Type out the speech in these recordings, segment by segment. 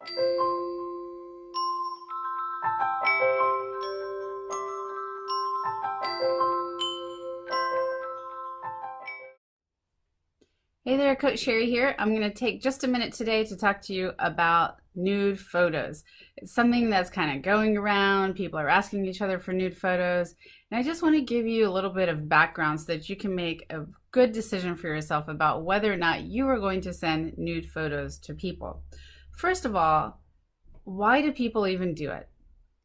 Hey there, Coach Sherry here. I'm going to take just a minute today to talk to you about nude photos. It's something that's kind of going around. People are asking each other for nude photos. And I just want to give you a little bit of background so that you can make a good decision for yourself about whether or not you are going to send nude photos to people. First of all, why do people even do it?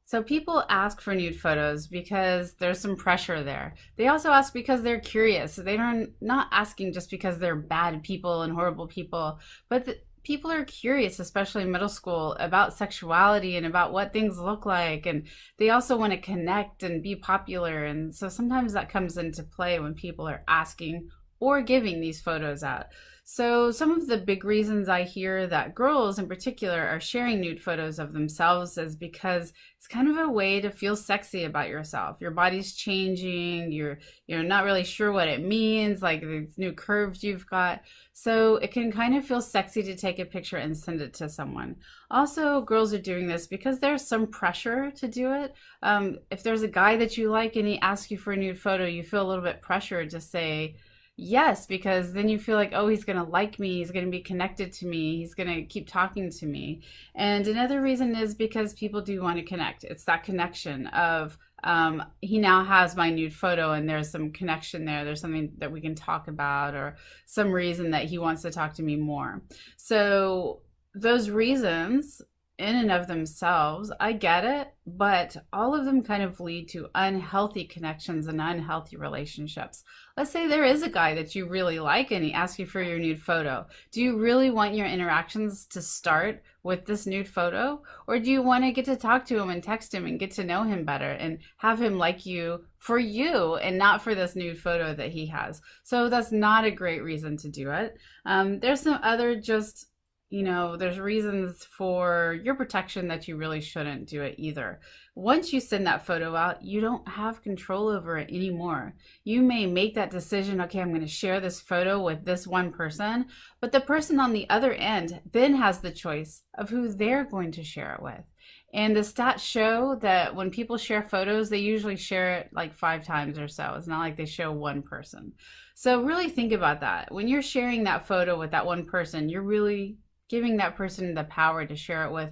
So people ask for nude photos because there's some pressure there. They also ask because they're curious. They're not asking just because they're bad people and horrible people, but people are curious, especially in middle school, about sexuality and about what things look like. And they also want to connect and be popular. And so sometimes that comes into play when people are asking or giving these photos out. So some of the big reasons I hear that girls in particular are sharing nude photos of themselves is because it's kind of a way to feel sexy about yourself. Your body's changing, you're not really sure what it means, like these new curves you've got. So it can kind of feel sexy to take a picture and send it to someone. Also, girls are doing this because there's some pressure to do it. If there's a guy that you like and he asks you for a nude photo, you feel a little bit pressured to say yes, because then you feel like, oh, he's going to like me, he's going to be connected to me, he's going to keep talking to me. And another reason is because people do want to connect. It's that connection of he now has my nude photo and there's some connection there. There's something that we can talk about or some reason that he wants to talk to me more. So those reasons in and of themselves, I get it, but all of them kind of lead to unhealthy connections and unhealthy relationships. Let's say there is a guy that you really like and he asks you for your nude photo. Do you really want your interactions to start with this nude photo? Or do you want to get to talk to him and text him and get to know him better and have him like you for you and not for this nude photo that he has? So that's not a great reason to do it. There's some other just there's reasons for your protection that you really shouldn't do it either. Once you send that photo out, you don't have control over it anymore. You may make that decision, okay, I'm going to share this photo with this one person, but the person on the other end then has the choice of who they're going to share it with. And the stats show that when people share photos, they usually share it like 5 times or so. It's not like they show one person. So really think about that. When you're sharing that photo with that one person, you're really giving that person the power to share it with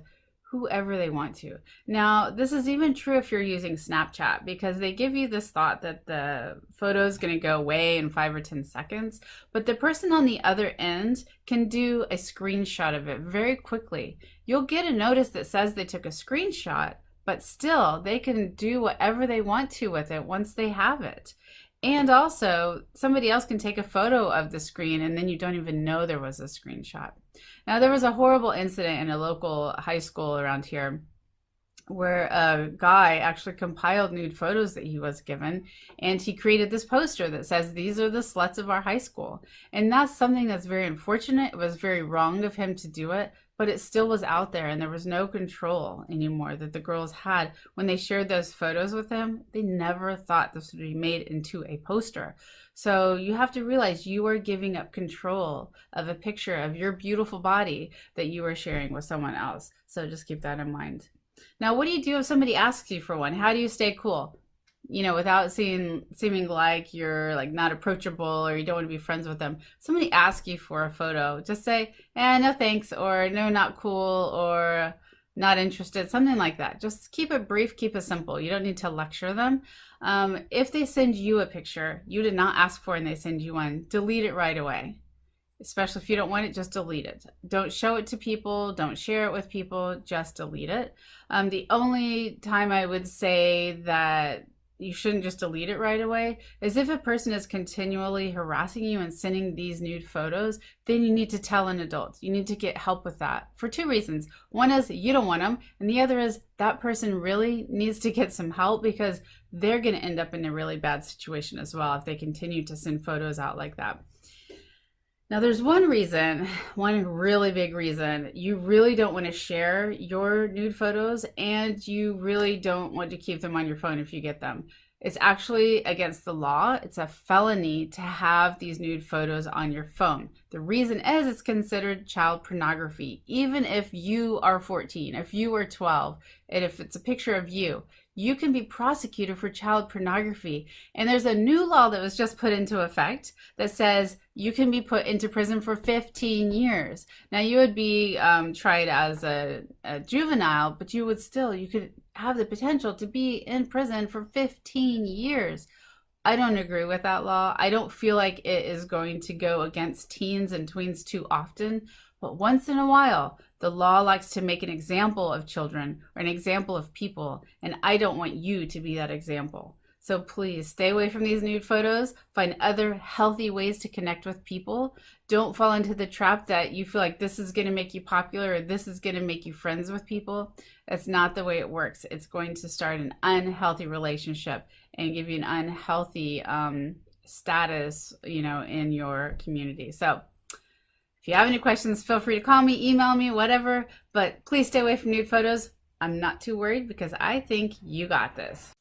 whoever they want to. Now, this is even true if you're using Snapchat, because they give you this thought that the photo is going to go away in 5 or 10 seconds, but the person on the other end can do a screenshot of it very quickly. You'll get a notice that says they took a screenshot, but still they can do whatever they want to with it once they have it. And also, somebody else can take a photo of the screen and then you don't even know there was a screenshot. Now, there was a horrible incident in a local high school around here where a guy actually compiled nude photos that he was given, and he created this poster that says, "These are the sluts of our high school." And that's something that's very unfortunate. It was very wrong of him to do it, but it still was out there, and there was no control anymore that the girls had when they shared those photos with him. They never thought this would be made into a poster. So you have to realize you are giving up control of a picture of your beautiful body that you are sharing with someone else. So just keep that in mind. Now, what do you do if somebody asks you for one? How do you stay cool? Without seeming like you're like not approachable or you don't want to be friends with them. Somebody asks you for a photo, just say, no thanks, or no, not cool, or not interested, something like that. Just keep it brief, keep it simple. You don't need to lecture them. If they send you a picture you did not ask for and they send you one, delete it right away. Especially if you don't want it, just delete it. Don't show it to people, don't share it with people, just delete it. The only time I would say that you shouldn't just delete it right away is if a person is continually harassing you and sending these nude photos, then you need to tell an adult. You need to get help with that for 2 reasons. One is you don't want them, and the other is that person really needs to get some help because they're going to end up in a really bad situation as well if they continue to send photos out like that. Now, there's one really big reason you really don't want to share your nude photos, and you really don't want to keep them on your phone if you get them. It's actually against the law. It's a felony to have these nude photos on your phone. The reason is it's considered child pornography. Even if you are 14, if you are 12, and if it's a picture of you, you can be prosecuted for child pornography. And there's a new law that was just put into effect that says you can be put into prison for 15 years. Now, you would be tried as a juvenile, but you could have the potential to be in prison for 15 years. I don't agree with that law. I don't feel like it is going to go against teens and tweens too often, but once in a while, the law likes to make an example of children or an example of people, and I don't want you to be that example. So please stay away from these nude photos. Find other healthy ways to connect with people. Don't fall into the trap that you feel like this is going to make you popular or this is going to make you friends with people. That's not the way it works. It's going to start an unhealthy relationship and give you an unhealthy status, in your community. So if you have any questions, feel free to call me, email me, whatever. But please stay away from nude photos. I'm not too worried because I think you got this.